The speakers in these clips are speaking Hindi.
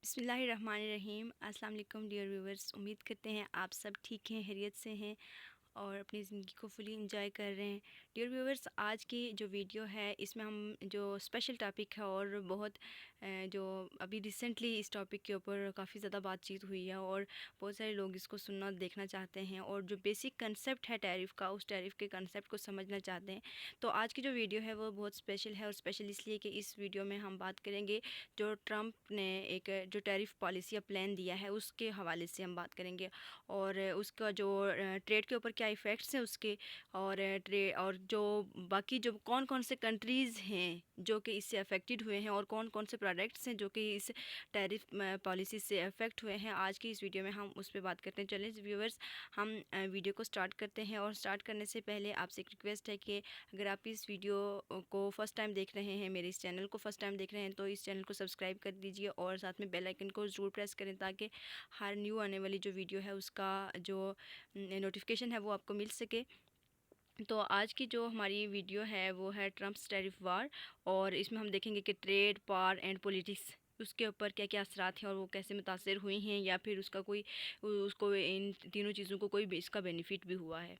बिस्मिल्लाहिर्रहमानिर्रहीम। अस्सलाम वालेकुम डियर व्यूवर्स, उम्मीद करते हैं आप सब ठीक हैं, खैरियत से हैं और अपनी ज़िंदगी को फुली इंजॉय कर रहे हैं। डियर व्यूवर्स, आज की जो वीडियो है इसमें हम जो स्पेशल टॉपिक है और बहुत जो अभी रिसेंटली इस टॉपिक के ऊपर काफ़ी ज़्यादा बातचीत हुई है और बहुत सारे लोग इसको सुनना देखना चाहते हैं और जो बेसिक कंसेप्ट है टैरिफ का, उस टैरिफ के कंसेप्ट को समझना चाहते हैं। तो आज की जो वीडियो है वो बहुत स्पेशल है और स्पेशल इसलिए कि इस वीडियो में हम बात करेंगे जो ट्रंप ने एक जो टैरिफ पॉलिसी या प्लान दिया है उसके हवाले से हम बात करेंगे और उसका जो ट्रेड के ऊपर क्या इफ़ेक्ट्स हैं उसके और और जो बाकी जो कौन कौन से कंट्रीज़ हैं जो कि इससे अफेक्टेड हुए हैं और कौन कौन से प्रोडक्ट्स हैं जो कि इस टैरिफ पॉलिसी से अफेक्ट हुए हैं, आज की इस वीडियो में हम उस पर बात करते हैं। चलिए व्यूअर्स, हम वीडियो को स्टार्ट करते हैं और स्टार्ट करने से पहले आपसे एक रिक्वेस्ट है कि अगर आप इस वीडियो को फ़र्स्ट टाइम देख रहे हैं, मेरे इस चैनल को फ़र्स्ट टाइम देख रहे हैं, तो इस चैनल को सब्सक्राइब कर दीजिए और साथ में बेल आइकन को ज़रूर प्रेस करें ताकि हर न्यू आने वाली जो वीडियो है उसका जो नोटिफिकेशन है वो आपको मिल सके। तो आज की जो हमारी वीडियो है वो है ट्रम्प्स टैरिफ वार और इसमें हम देखेंगे कि ट्रेड, पावर एंड पॉलिटिक्स उसके ऊपर क्या क्या असरात हैं और वो कैसे मुतासर हुई हैं या फिर उसका कोई उसको इन तीनों चीज़ों को कोई इसका बेनिफिट भी हुआ है।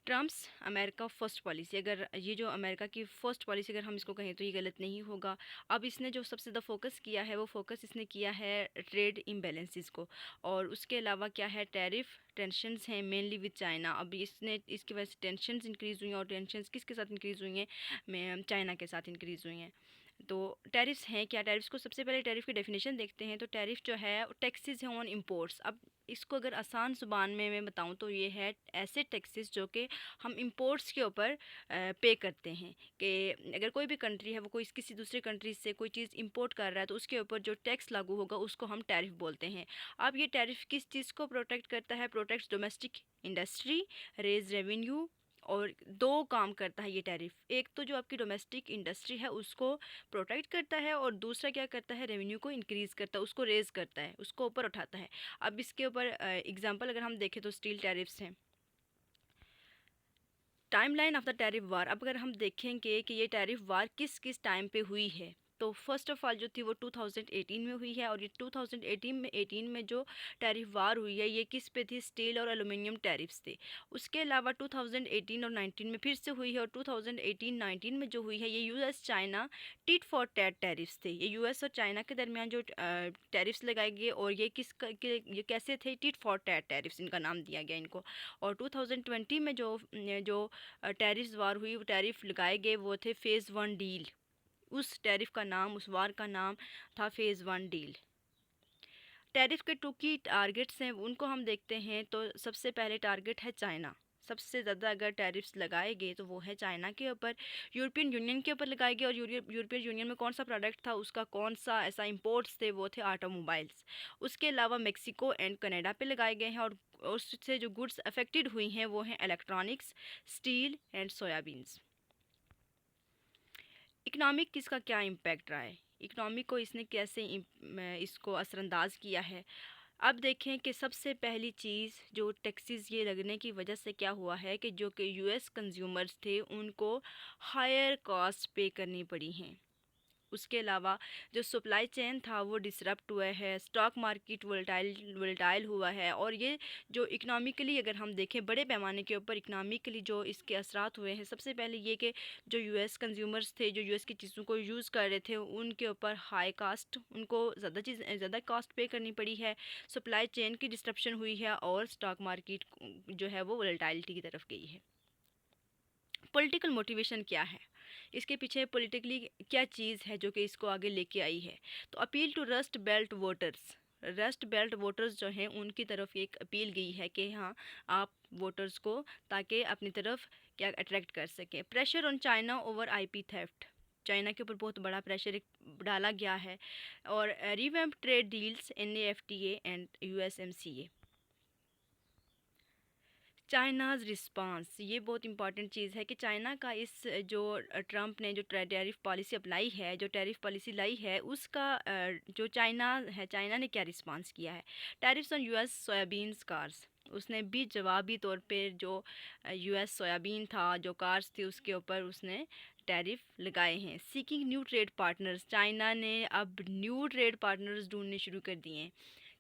ट्रम्प्स अमेरिका फ़र्स्ट पॉलिसी, अगर ये जो अमेरिका की फ़र्स्ट पॉलिसी अगर हम इसको कहें तो ये गलत नहीं होगा। अब इसने जो सबसे ज़्यादा फोकस किया है वो फोकस इसने किया है ट्रेड इम्बैलेंसेस को और उसके अलावा क्या है टैरिफ टेंशन्स हैं मेनली विद चाइना। अब इसने इसकी वजह से टेंशन्स इंक्रीज़ हुई हैं और टेंशन्स किसके साथ इंक्रीज़ हुई हैं, चाइना के साथ इंक्रीज़ हुई हैं। तो टैरिफ्स हैं क्या, टैरिफ्स को सबसे पहले टैरिफ की डेफिनेशन देखते हैं। तो टैरिफ जो है टैक्सेस हैं ऑन इंपोर्ट्स। अब इसको अगर आसान ज़ुबान में मैं बताऊं तो ये है ऐसे टैक्सेस जो कि हम इंपोर्ट्स के ऊपर पे करते हैं कि अगर कोई भी कंट्री है वो कोई किसी दूसरे कंट्री से कोई चीज़ इंपोर्ट कर रहा है तो उसके ऊपर जो टैक्स लागू होगा उसको हम टैरिफ बोलते हैं। अब ये टैरिफ किस चीज़ को प्रोटेक्ट करता है, protects domestic industry, raise revenue और दो काम करता है ये टैरिफ। एक तो जो आपकी डोमेस्टिक इंडस्ट्री है उसको प्रोटेक्ट करता है और दूसरा क्या करता है, रेवेन्यू को इंक्रीज़ करता है, उसको रेज़ करता है, उसको ऊपर उठाता है। अब इसके ऊपर एग्जांपल अगर हम देखें तो स्टील टैरिफ्स हैं। टाइमलाइन ऑफ द टैरिफ वार, अब अगर हम देखेंगे कि ये टैरिफ वार किस किस टाइम पे हुई है तो फर्स्ट ऑफ ऑल जो थी वो 2018 में हुई है और ये 2018 में जो टैरिफ वार हुई है ये किस पे थी, स्टील और एलुमिनियम टैरिफ्स थे। उसके अलावा 2018 और 19 में फिर से हुई है और 2018-19 में जो हुई है ये US China tit for tat tariffs थे। ये यूएस और चाइना के दरमियान जो टैरिफ्स लगाए गए और ये ये कैसे थे, टिट फॉर टैट टैरिफ्स इनका नाम दिया गया इनको। और 2020 में जो टैरिफ वार हुई, वो टैरिफ लगाए गए वो थे फ़ेज़ 1 डील। उस टैरिफ का नाम, उस वार का नाम था फ़ेज़ 1 डील। टैरिफ के टू की टारगेट्स हैं उनको हम देखते हैं तो सबसे पहले टारगेट है चाइना। सबसे ज़्यादा अगर टैरिफ्स लगाए गए तो वो है चाइना के ऊपर, यूरोपियन यूनियन के ऊपर लगाए गए और यूरोपियन यूनियन में कौन सा प्रोडक्ट था, उसका कौन सा ऐसा इंपोर्ट्स थे, वो थे ऑटोमोबाइल्स। उसके अलावा मेक्सिको एंड कनाडा पे लगाए गए हैं और उससे जो गुड्स अफेक्टेड हुई हैं वो हैं electronics, steel and soya beans. Economic किसका क्या इम्पैक्ट रहा है, इकनॉमिक को इसने कैसे इसको असरअंदाज किया है। अब देखें कि सबसे पहली चीज़ जो टैक्सेस ये लगने की वजह से क्या हुआ है कि जो कि यूएस कंज्यूमर्स थे उनको हायर कॉस्ट पे करनी पड़ी हैं। उसके अलावा जो सप्लाई चेन था वो डिसरप्ट हुआ है, स्टॉक मार्केट वोलेटाइल हुआ है और ये जो इकनॉमिकली अगर हम देखें बड़े पैमाने के ऊपर इकनॉमिकली जो इसके असरात हुए हैं, सबसे पहले ये कि जो यूएस कंज्यूमर्स थे जो यूएस की चीज़ों को यूज़ कर रहे थे उनके ऊपर हाई कास्ट, उनको ज़्यादा कॉस्ट पे करनी पड़ी है, सप्लाई चेन की डिस्ट्रप्शन हुई है और स्टॉक मार्केट जो है वो वोलेटाइलिटी की तरफ गई है। पॉलिटिकल मोटिवेशन क्या है, इसके पीछे पॉलिटिकली क्या चीज़ है जो कि इसको आगे लेके आई है। तो appeal to rust belt voters, rust belt voters जो हैं उनकी तरफ एक अपील गई है कि हाँ आप वोटर्स को ताकि अपनी तरफ क्या अट्रैक्ट कर सकें। Pressure on China over IP theft, China के ऊपर बहुत बड़ा प्रेशर डाला गया है। और revamp trade deals NAFTA and USMCA। China's response, ये बहुत इंपॉर्टेंट चीज़ है कि चाइना का इस जो ट्रंप ने जो टैरिफ पॉलिसी अप्लाई है, जो टैरिफ पॉलिसी लाई है उसका जो चाइना है, चाइना ने क्या रिस्पांस किया है। Tariffs on US soya beans cars, उसने भी जवाबी तौर पे जो यूएस सोयाबीन था जो कार्स थी उसके ऊपर उसने टैरिफ लगाए हैं। Seeking new trade partners, China ने अब न्यू ट्रेड पार्टनर्स ढूंढने शुरू कर दिए हैं।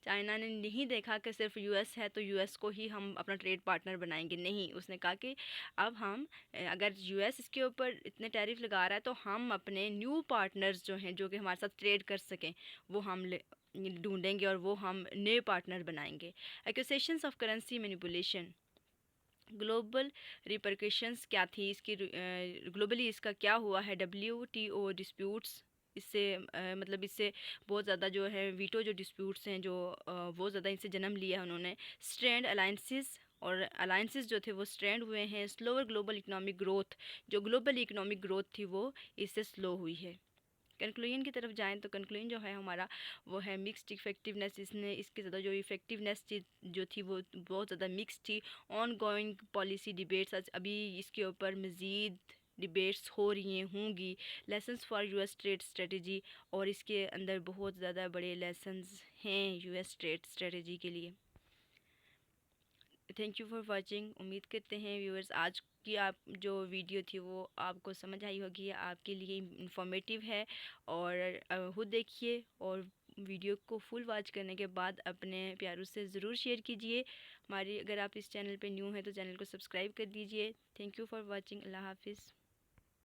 चाइना ने नहीं देखा कि सिर्फ यूएस है तो यूएस को ही हम अपना ट्रेड पार्टनर बनाएंगे, नहीं, उसने कहा कि अब हम अगर यूएस इसके ऊपर इतने टैरिफ लगा रहा है तो हम अपने न्यू पार्टनर्स जो हैं जो कि हमारे साथ ट्रेड कर सकें वो हम ढूंढेंगे और वो हम नए पार्टनर बनाएंगे। Accusations of currency manipulation, global repercussions क्या थी इसकी, ग्लोबली इसका क्या हुआ है। WTO डिस्प्यूट्स, इससे मतलब इससे बहुत ज़्यादा जो है वीटो जो डिस्प्यूट्स हैं जो बहुत ज़्यादा इनसे जन्म लिया है उन्होंने। स्ट्रैंड अलाइंसिस, और अलाइंसिस जो थे वो स्ट्रैंड हुए हैं। स्लोअर ग्लोबल इकोनॉमिक ग्रोथ, जो ग्लोबल इकोनॉमिक ग्रोथ थी वो इससे स्लो हुई है। कंक्लूजन की तरफ जाएं तो कंक्लूजन जो है हमारा वो है मिक्स्ड इफेक्टिवनेस। इसने इसके ज़्यादा जो इफेक्टिवनेस जो थी वो बहुत ज़्यादा मिक्स थी। ऑन गोइंग पॉलिसी डिबेट्स, अभी इसके ऊपर मज़ीद डिबेट्स हो रही हैं, होंगी। Lessons for US trade strategy, और इसके अंदर बहुत ज़्यादा बड़े लेसन्स हैं यूएस ट्रेड स्ट्रेटजी के लिए। Thank you for watching. उम्मीद करते हैं व्यूअर्स आज की आप जो वीडियो थी वो आपको समझ आई होगी, आपके लिए इंफॉर्मेटिव है। और खुद देखिए और वीडियो को फुल वॉच करने के बाद अपने प्यारों से ज़रूर शेयर कीजिए। हमारी अगर आप इस चैनल पे न्यू हैं तो चैनल को सब्सक्राइब कर दीजिए। Thank you for watching. अल्लाह हाफिज़।